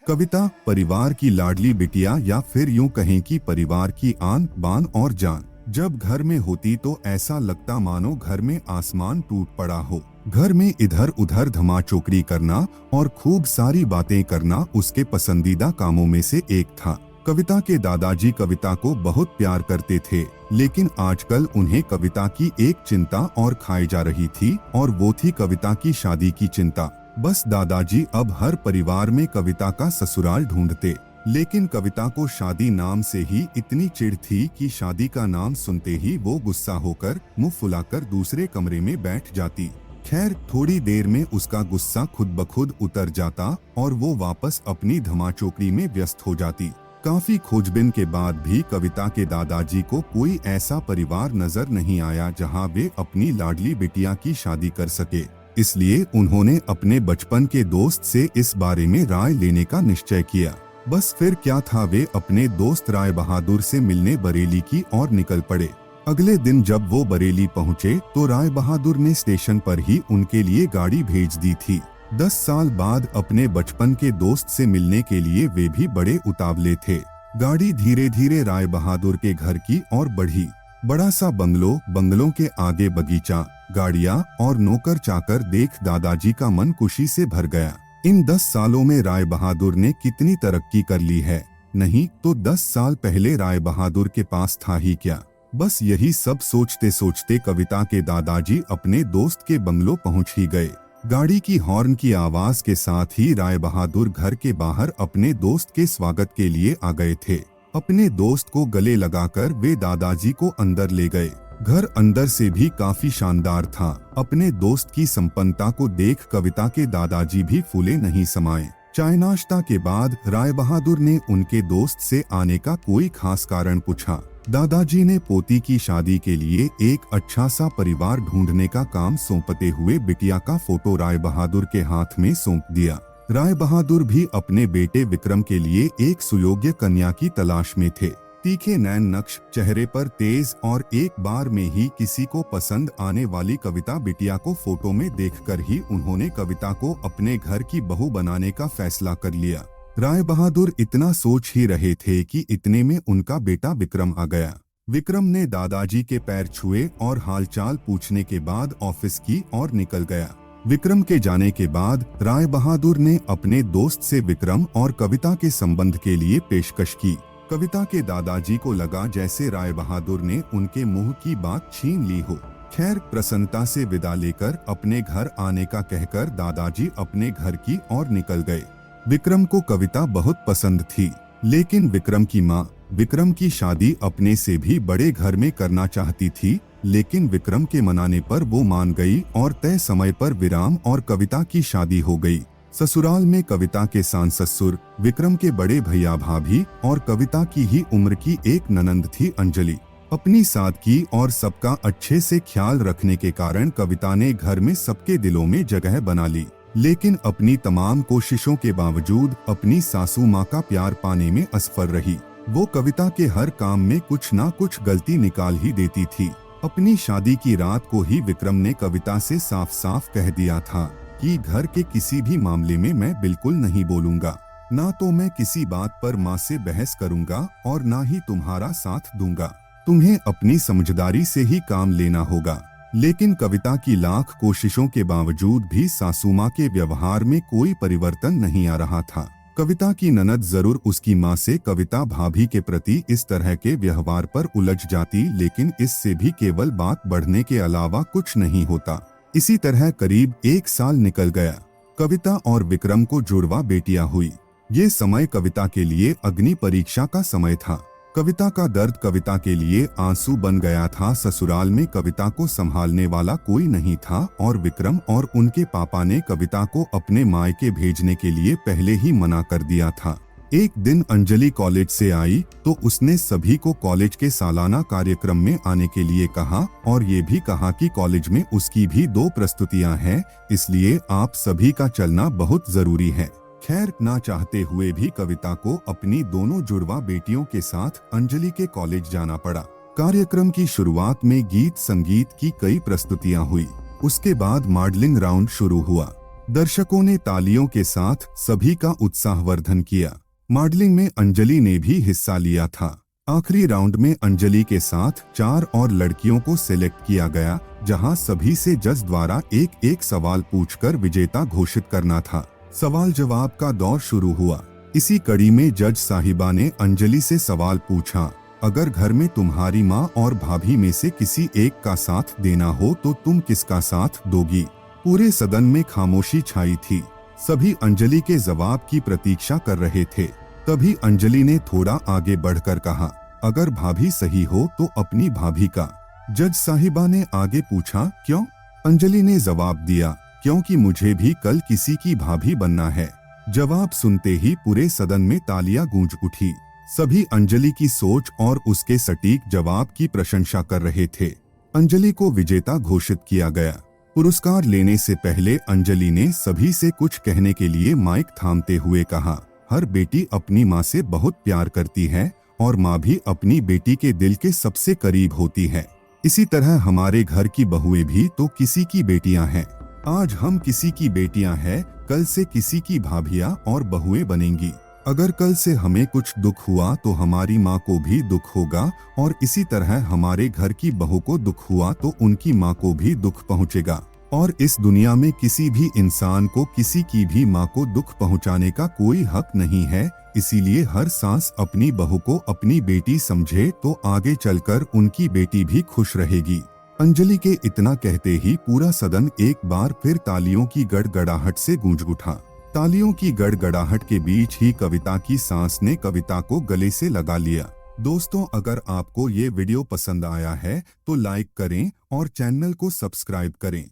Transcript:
कविता परिवार की लाडली बिटिया या फिर यूं कहें कि परिवार की आन बान और जान। जब घर में होती तो ऐसा लगता मानो घर में आसमान टूट पड़ा हो। घर में इधर उधर धमाचोकरी करना और खूब सारी बातें करना उसके पसंदीदा कामों में से एक था। कविता के दादाजी कविता को बहुत प्यार करते थे, लेकिन आजकल उन्हें कविता की एक चिंता और खाई जा रही थी और वो थी कविता की शादी की चिंता। बस दादाजी अब हर परिवार में कविता का ससुराल ढूंढते, लेकिन कविता को शादी नाम से ही इतनी चिढ़ थी कि शादी का नाम सुनते ही वो गुस्सा होकर मुंह फुलाकर दूसरे कमरे में बैठ जाती। खैर, थोड़ी देर में उसका गुस्सा खुद ब खुद उतर जाता और वो वापस अपनी धमाचोकरी में व्यस्त हो जाती। काफी खोजबीन के बाद भी कविता के दादाजी को कोई ऐसा परिवार नजर नहीं आया जहां वे अपनी लाडली बिटिया की शादी कर सके। इसलिए उन्होंने अपने बचपन के दोस्त से इस बारे में राय लेने का निश्चय किया। बस फिर क्या था, वे अपने दोस्त राय बहादुर से मिलने बरेली की ओर निकल पड़े। अगले दिन जब वो बरेली पहुंचे तो राय बहादुर ने स्टेशन पर ही उनके लिए गाड़ी भेज दी थी। 10 साल बाद अपने बचपन के दोस्त से मिलने के लिए वे भी बड़े उतावले थे। गाड़ी धीरे धीरे राय बहादुर के घर की ओर बढ़ी। बड़ा सा बंगलो, बंगलों के आगे बगीचा, गाड़ियां और नौकर चाकर देख दादाजी का मन खुशी से भर गया। इन 10 सालों में राय बहादुर ने कितनी तरक्की कर ली है। नहीं तो 10 साल पहले राय बहादुर के पास था ही क्या। बस यही सब सोचते सोचते कविता के दादाजी अपने दोस्त के बंगलो पहुंच ही गए। गाड़ी की हॉर्न की आवाज के साथ ही राय बहादुर घर के बाहर अपने दोस्त के स्वागत के लिए आ गए थे। अपने दोस्त को गले लगाकर वे दादाजी को अंदर ले गए। घर अंदर से भी काफी शानदार था। अपने दोस्त की संपन्नता को देख कविता के दादाजी भी फूले नहीं समाये। चाय नाश्ता के बाद राय बहादुर ने उनके दोस्त से आने का कोई खास कारण पूछा। दादाजी ने पोती की शादी के लिए एक अच्छा सा परिवार ढूंढने का काम सौंपते हुए बिटिया का फोटो राय बहादुर के हाथ में सौंप दिया। राय बहादुर भी अपने बेटे विक्रम के लिए एक सुयोग्य कन्या की तलाश में थे। तीखे नैन नक्श, चेहरे पर तेज और एक बार में ही किसी को पसंद आने वाली कविता बिटिया को फोटो में देखकर ही उन्होंने कविता को अपने घर की बहू बनाने का फैसला कर लिया। राय बहादुर इतना सोच ही रहे थे कि इतने में उनका बेटा विक्रम आ गया। विक्रम ने दादाजी के पैर छुए और हालचाल पूछने के बाद ऑफिस की ओर निकल गया। विक्रम के जाने के बाद राय बहादुर ने अपने दोस्त से विक्रम और कविता के संबंध के लिए पेशकश की। कविता के दादाजी को लगा जैसे राय बहादुर ने उनके मुंह की बात छीन ली हो। खैर, प्रसन्नता से विदा लेकर अपने घर आने का कहकर दादाजी अपने घर की ओर निकल गए। विक्रम को कविता बहुत पसंद थी, लेकिन विक्रम की माँ विक्रम की शादी अपने से भी बड़े घर में करना चाहती थी। लेकिन विक्रम के मनाने पर वो मान गई और तय समय पर विराम और कविता की शादी हो गई। ससुराल में कविता के सास ससुर, विक्रम के बड़े भैया भाभी और कविता की ही उम्र की एक ननंद थी अंजलि। अपनी सादगी और सबका अच्छे से ख्याल रखने के कारण कविता ने घर में सबके दिलों में जगह बना ली। लेकिन अपनी तमाम कोशिशों के बावजूद अपनी सासू माँ का प्यार पाने में असफल रही। वो कविता के हर काम में कुछ ना कुछ गलती निकाल ही देती थी। अपनी शादी की रात को ही विक्रम ने कविता से साफ साफ कह दिया था कि घर के किसी भी मामले में मैं बिल्कुल नहीं बोलूंगा। ना तो मैं किसी बात पर माँ से बहस करूंगा और ना ही तुम्हारा साथ दूंगा। तुम्हें अपनी समझदारी से ही काम लेना होगा। लेकिन कविता की लाख कोशिशों के बावजूद भी सासू माँ के व्यवहार में कोई परिवर्तन नहीं आ रहा था। कविता की ननद जरूर उसकी माँ से कविता भाभी के प्रति इस तरह के व्यवहार पर उलझ जाती, लेकिन इससे भी केवल बात बढ़ने के अलावा कुछ नहीं होता। इसी तरह करीब 1 साल निकल गया। कविता और विक्रम को जुड़वा बेटियां हुई। ये समय कविता के लिए अग्नि परीक्षा का समय था। कविता का दर्द कविता के लिए आंसू बन गया था। ससुराल में कविता को संभालने वाला कोई नहीं था और विक्रम और उनके पापा ने कविता को अपने मायके भेजने के लिए पहले ही मना कर दिया था। एक दिन अंजलि कॉलेज से आई तो उसने सभी को कॉलेज के सालाना कार्यक्रम में आने के लिए कहा और ये भी कहा कि कॉलेज में उसकी भी 2 प्रस्तुतियां हैं, इसलिए आप सभी का चलना बहुत जरूरी है। खैर, ना चाहते हुए भी कविता को अपनी दोनों जुड़वा बेटियों के साथ अंजलि के कॉलेज जाना पड़ा। कार्यक्रम की शुरुआत में गीत संगीत की कई प्रस्तुतियां हुई। उसके बाद मॉडलिंग राउंड शुरू हुआ। दर्शकों ने तालियों के साथ सभी का उत्साहवर्धन किया। मॉडलिंग में अंजलि ने भी हिस्सा लिया था। आखिरी राउंड में अंजलि के साथ 4 और लड़कियों को सिलेक्ट किया गया, जहां सभी से जज द्वारा एक एक सवाल पूछकर विजेता घोषित करना था। सवाल जवाब का दौर शुरू हुआ। इसी कड़ी में जज साहिबा ने अंजलि से सवाल पूछा, अगर घर में तुम्हारी माँ और भाभी में से किसी एक का साथ देना हो तो तुम किसका साथ दोगी? पूरे सदन में खामोशी छाई थी। सभी अंजलि के जवाब की प्रतीक्षा कर रहे थे। तभी अंजलि ने थोड़ा आगे बढ़कर कहा, अगर भाभी सही हो तो अपनी भाभी का। जज साहिबा ने आगे पूछा, क्यों? अंजलि ने जवाब दिया, क्योंकि मुझे भी कल किसी की भाभी बनना है। जवाब सुनते ही पूरे सदन में तालियां गूंज उठी। सभी अंजलि की सोच और उसके सटीक जवाब की प्रशंसा कर रहे थे। अंजलि को विजेता घोषित किया गया। पुरस्कार लेने से पहले अंजलि ने सभी से कुछ कहने के लिए माइक थामते हुए कहा, हर बेटी अपनी माँ से बहुत प्यार करती है और माँ भी अपनी बेटी के दिल के सबसे करीब होती है। इसी तरह हमारे घर की बहुएं भी तो किसी की बेटियां हैं। आज हम किसी की बेटियां हैं, कल से किसी की भाभियां और बहुएं बनेंगी। अगर कल से हमें कुछ दुख हुआ तो हमारी माँ को भी दुख होगा, और इसी तरह हमारे घर की बहू को दुख हुआ तो उनकी माँ को भी दुख पहुँचेगा। और इस दुनिया में किसी भी इंसान को किसी की भी माँ को दुख पहुँचाने का कोई हक नहीं है। इसीलिए हर सांस अपनी बहू को अपनी बेटी समझे तो आगे चलकर उनकी बेटी भी खुश रहेगी। अंजलि के इतना कहते ही पूरा सदन एक बार फिर तालियों की गड़गड़ाहट से गूंज उठा। तालियों की गड़गड़ाहट के बीच ही कविता की सांस ने कविता को गले से लगा लिया। दोस्तों, अगर आपको ये वीडियो पसंद आया है तो लाइक करें और चैनल को सब्सक्राइब करें।